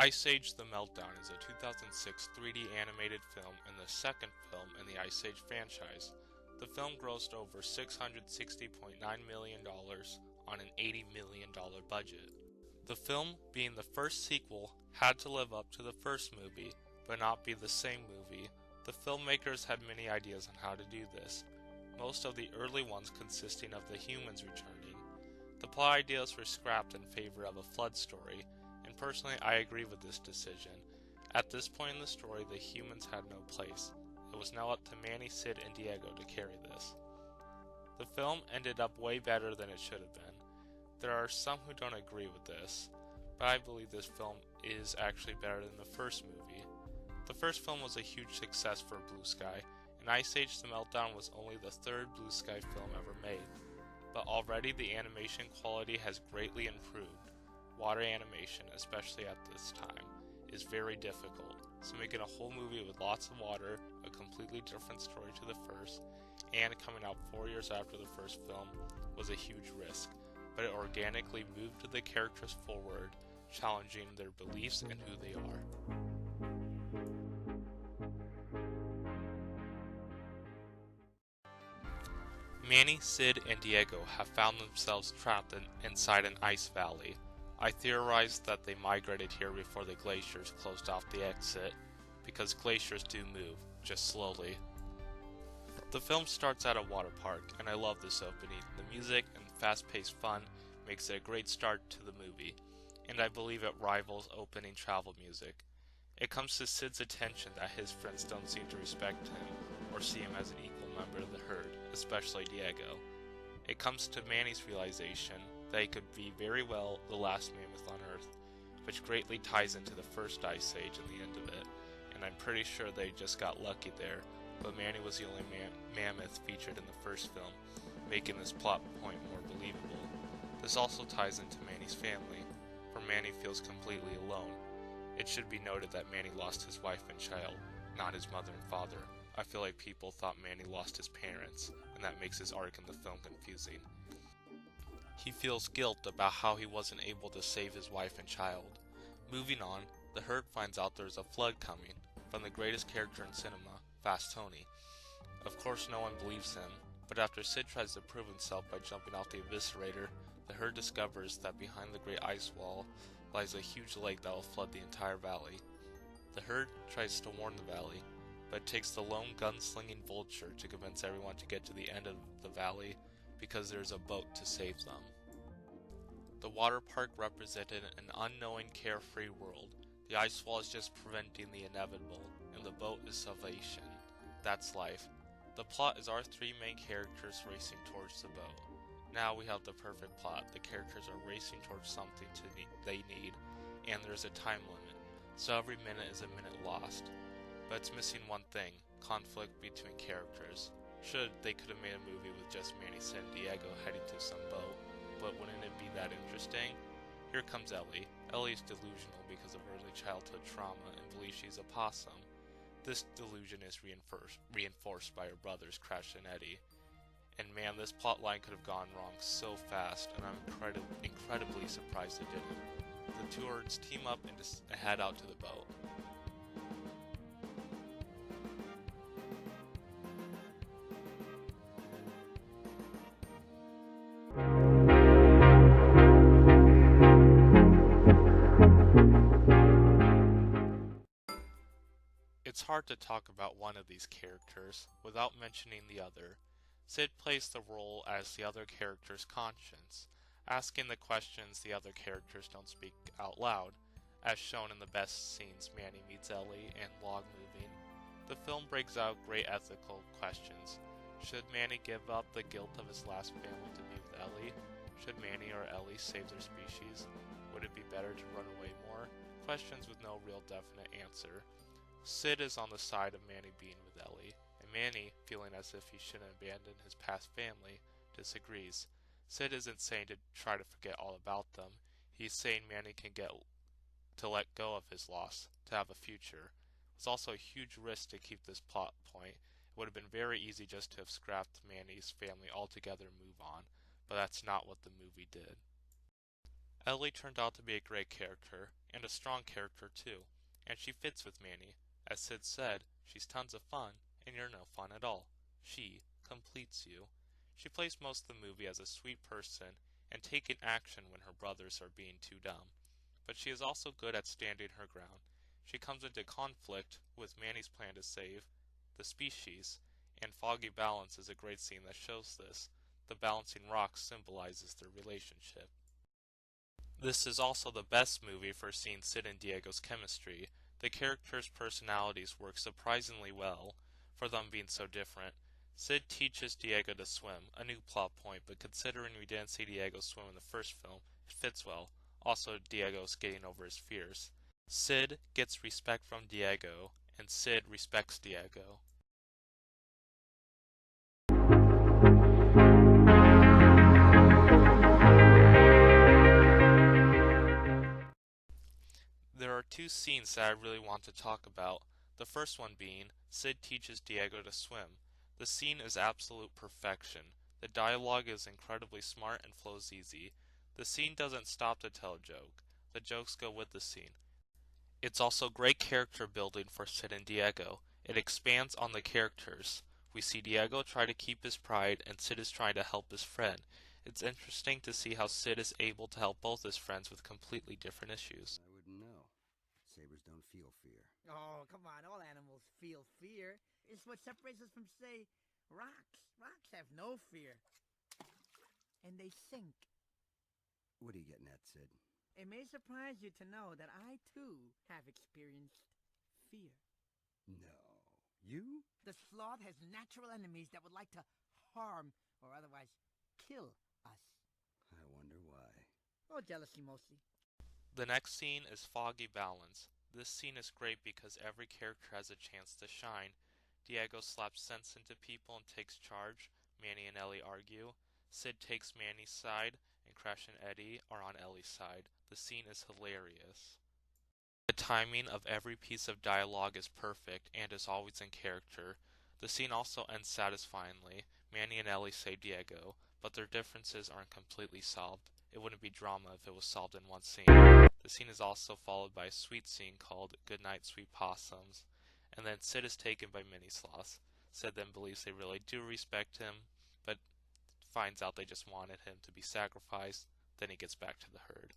Ice Age The Meltdown is a 2006 3D animated film and the second film in the Ice Age franchise. The film grossed over $660.9 million on an $80 million budget. The film, being the first sequel, had to live up to the first movie, but not be the same movie. The filmmakers had many ideas on how to do this, most of the early ones consisting of the humans returning. The plot ideas were scrapped in favor of a flood story, and personally I agree with this decision. At this point in the story, the humans had no place. It was now up to Manny, Sid, and Diego to carry this. The film ended up way better than it should have been. There are some who don't agree with this, but I believe this film is actually better than the first movie. The first film was a huge success for Blue Sky, and Ice Age The Meltdown was only the third Blue Sky film ever made. But already the animation quality has greatly improved. Water animation, especially at this time, is very difficult, so making a whole movie with lots of water, a completely different story to the first, and coming out 4 years after the first film was a huge risk, but it organically moved the characters forward, challenging their beliefs and who they are. Manny, Sid, and Diego have found themselves trapped inside an ice valley. I theorized that they migrated here before the glaciers closed off the exit, because glaciers do move, just slowly. The film starts at a water park, and I love this opening. The music and fast-paced fun makes it a great start to the movie, and I believe it rivals opening travel music. It comes to Sid's attention that his friends don't seem to respect him or see him as an equal member of the herd, especially Diego. It comes to Manny's realization that he could be very well the last mammoth on Earth, which greatly ties into the first Ice Age and the end of it, and I'm pretty sure they just got lucky there, but Manny was the only mammoth featured in the first film, making this plot point more believable. This also ties into Manny's family, for Manny feels completely alone. It should be noted that Manny lost his wife and child, not his mother and father. I feel like people thought Manny lost his parents, and that makes his arc in the film confusing. He feels guilt about how he wasn't able to save his wife and child. Moving on, the herd finds out there's a flood coming, from the greatest character in cinema, Fast Tony. Of course no one believes him, but after Sid tries to prove himself by jumping off the eviscerator, the herd discovers that behind the great ice wall lies a huge lake that will flood the entire valley. The herd tries to warn the valley, but it takes the lone gunslinging vulture to convince everyone to get to the end of the valley because there's a boat to save them. The water park represented an unknowing, carefree world. The ice wall is just preventing the inevitable, and the boat is salvation. That's life. The plot is our three main characters racing towards the boat. Now we have the perfect plot. The characters are racing towards something they need, and there's a time limit, so every minute is a minute lost. But it's missing one thing, conflict between characters. They could have made a movie with just Manny, Sid, and Diego heading to some boat, but wouldn't it be that interesting? Here comes Ellie. Ellie is delusional because of early childhood trauma and believes she's a possum. This delusion is reinforced by her brothers Crash and Eddie. And man, this plotline could have gone wrong so fast, and I'm incredibly surprised it didn't. The two herds team up and head out to the boat. It's hard to talk about one of these characters without mentioning the other. Sid plays the role as the other character's conscience, asking the questions the other characters don't speak out loud, as shown in the best scenes Manny meets Ellie and log moving. The film breaks out great ethical questions. Should Manny give up the guilt of his last family to be with Ellie? Should Manny or Ellie save their species? Would it be better to run away more? Questions with no real definite answer. Sid is on the side of Manny being with Ellie, and Manny, feeling as if he shouldn't abandon his past family, disagrees. Sid isn't saying to try to forget all about them. He's saying Manny can let go of his loss, to have a future. It's also a huge risk to keep this plot point. It would have been very easy just to have scrapped Manny's family altogether and move on, but that's not what the movie did. Ellie turned out to be a great character, and a strong character too, and she fits with Manny. As Sid said, she's tons of fun, and you're no fun at all. She completes you. She plays most of the movie as a sweet person and taking action when her brothers are being too dumb. But she is also good at standing her ground. She comes into conflict with Manny's plan to save the species, and Foggy Balance is a great scene that shows this. The balancing rock symbolizes their relationship. This is also the best movie for seeing Sid and Diego's chemistry. The characters' personalities work surprisingly well for them being so different. Sid teaches Diego to swim, a new plot point, but considering we didn't see Diego swim in the first film, it fits well. Also, Diego is getting over his fears. Sid gets respect from Diego, and Sid respects Diego. There are two scenes that I really want to talk about. The first one being, Sid teaches Diego to swim. The scene is absolute perfection. The dialogue is incredibly smart and flows easy. The scene doesn't stop to tell a joke. The jokes go with the scene. It's also great character building for Sid and Diego. It expands on the characters. We see Diego try to keep his pride and Sid is trying to help his friend. It's interesting to see how Sid is able to help both his friends with completely different issues. I wouldn't know. Sabers don't feel fear. Oh, come on, all animals feel fear. It's what separates us from, say, rocks. Rocks have no fear. And they sink. What are you getting at, Sid? It may surprise you to know that I, too, have experienced fear. No. You? The sloth has natural enemies that would like to harm or otherwise kill us. I wonder why. Oh, jealousy mostly. The next scene is Foggy Balance. This scene is great because every character has a chance to shine. Diego slaps sense into people and takes charge. Manny and Ellie argue. Sid takes Manny's side, and Crash and Eddie are on Ellie's side. The scene is hilarious. The timing of every piece of dialogue is perfect and is always in character. The scene also ends satisfyingly. Manny and Ellie save Diego, but their differences aren't completely solved. It wouldn't be drama if it was solved in one scene. The scene is also followed by a sweet scene called Goodnight Sweet Possums, and then Sid is taken by mini sloths. Sid then believes they really do respect him, but finds out they just wanted him to be sacrificed. Then he gets back to the herd.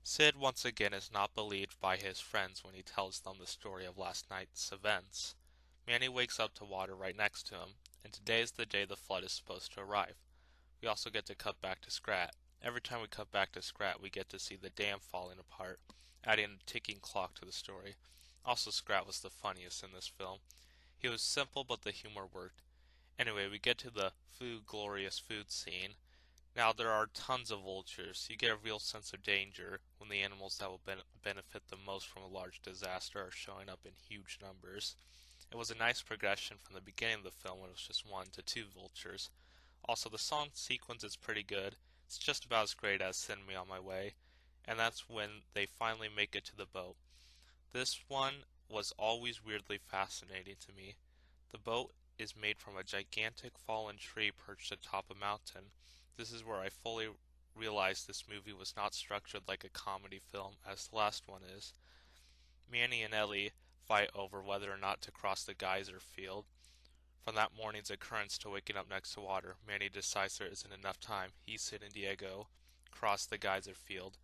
Sid once again is not believed by his friends when he tells them the story of last night's events. Manny wakes up to water right next to him, and today is the day the flood is supposed to arrive. We also get to cut back to Scrat. Every time we cut back to Scrat, we get to see the dam falling apart, adding a ticking clock to the story. Also, Scrat was the funniest in this film. He was simple, but the humor worked. Anyway, we get to the glorious food scene. Now, there are tons of vultures. You get a real sense of danger when the animals that will benefit the most from a large disaster are showing up in huge numbers. It was a nice progression from the beginning of the film when it was just 1 to 2 vultures. Also, the song sequence is pretty good. It's just about as great as Send Me On My Way. And that's when they finally make it to the boat. This one was always weirdly fascinating to me. The boat is made from a gigantic fallen tree perched atop a mountain. This is where I fully realized this movie was not structured like a comedy film as the last one is. Manny and Ellie fight over whether or not to cross the geyser field. From that morning's occurrence to waking up next to water, Manny decides there isn't enough time. He, Sid, and Diego cross the geyser field.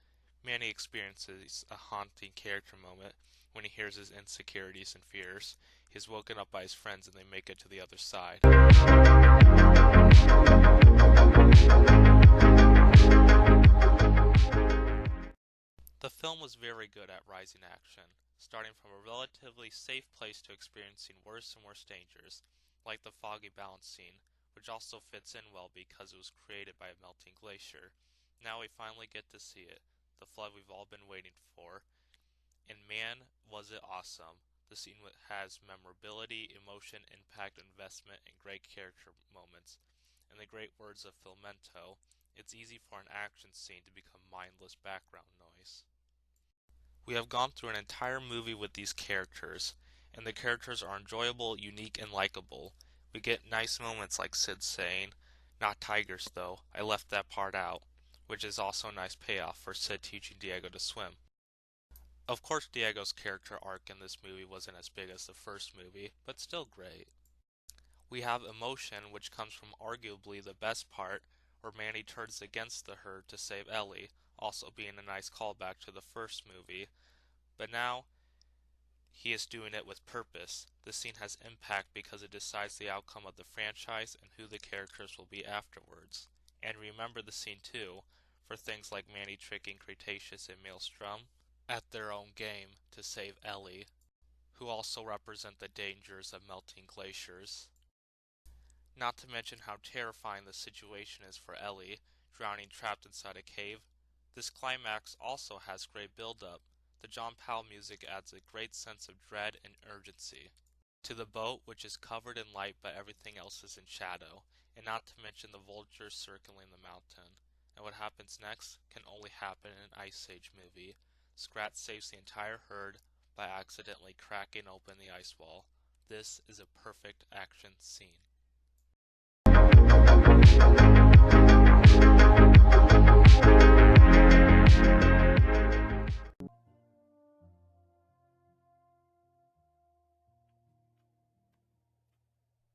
Manny experiences a haunting character moment when he hears his insecurities and fears. He's woken up by his friends and they make it to the other side. The film was very good at rising action, starting from a relatively safe place to experiencing worse and worse dangers, like the Foggy Balance scene, which also fits in well because it was created by a melting glacier. Now we finally get to see it, the flood we've all been waiting for, and man, was it awesome. The scene has memorability, emotion, impact, investment, and great character moments. In the great words of Filmento, it's easy for an action scene to become mindless background noise. We have gone through an entire movie with these characters, and the characters are enjoyable, unique, and likable. We get nice moments like Sid saying, "Not tigers though, I left that part out," which is also a nice payoff for Sid teaching Diego to swim. Of course, Diego's character arc in this movie wasn't as big as the first movie, but still great. We have emotion, which comes from arguably the best part, where Manny turns against the herd to save Ellie, also being a nice callback to the first movie. But now, he is doing it with purpose. The scene has impact because it decides the outcome of the franchise and who the characters will be afterwards. And remember the scene too, for things like Manny tricking Cretaceous and Maelstrom at their own game to save Ellie, who also represent the dangers of melting glaciers. Not to mention how terrifying the situation is for Ellie, drowning trapped inside a cave. This climax also has great build-up. The John Powell music adds a great sense of dread and urgency to the boat, which is covered in light but everything else is in shadow, and not to mention the vultures circling the mountain. And what happens next can only happen in an Ice Age movie. Scrat saves the entire herd by accidentally cracking open the ice wall. This is a perfect action scene.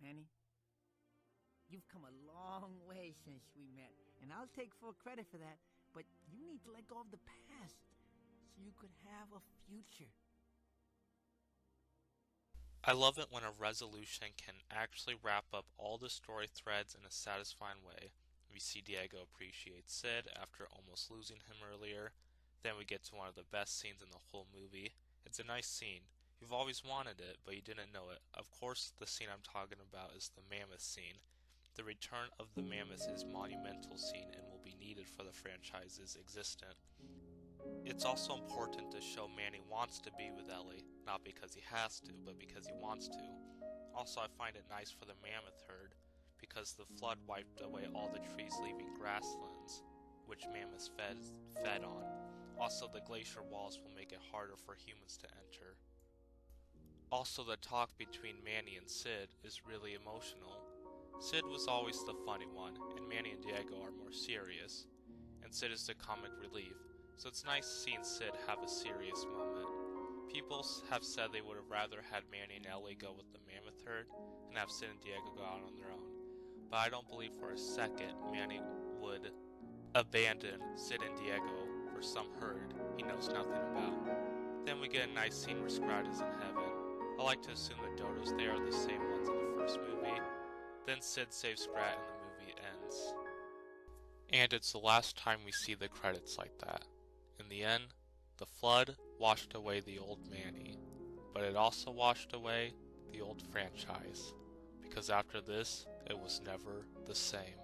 Manny, you've come a long way since we met, and I'll take full credit for that, but you need to let go of the past so you could have a future. I love it when a resolution can actually wrap up all the story threads in a satisfying way. We see Diego appreciate Sid after almost losing him earlier. Then we get to one of the best scenes in the whole movie. It's a nice scene. You've always wanted it, but you didn't know it. Of course, the scene I'm talking about is the mammoth scene. The return of the mammoths is a monumental scene and will be needed for the franchise's existence. It's also important to show Manny wants to be with Ellie, not because he has to, but because he wants to. Also, I find it nice for the mammoth herd, because the flood wiped away all the trees, leaving grasslands, which mammoths fed on. Also, the glacier walls will make it harder for humans to enter. Also, the talk between Manny and Sid is really emotional. Sid was always the funny one, and Manny and Diego are more serious, and Sid is the comic relief. So it's nice seeing Sid have a serious moment. People have said they would have rather had Manny and Ellie go with the mammoth herd and have Sid and Diego go out on their own. But I don't believe for a second Manny would abandon Sid and Diego for some herd he knows nothing about. Then we get a nice scene where Scrat is in heaven. I like to assume the dodos there are the same ones in the first movie. Then Sid saves Scrat and the movie ends. And it's the last time we see the credits like that. In the end, the flood washed away the old Manny, but it also washed away the old franchise, because after this, it was never the same.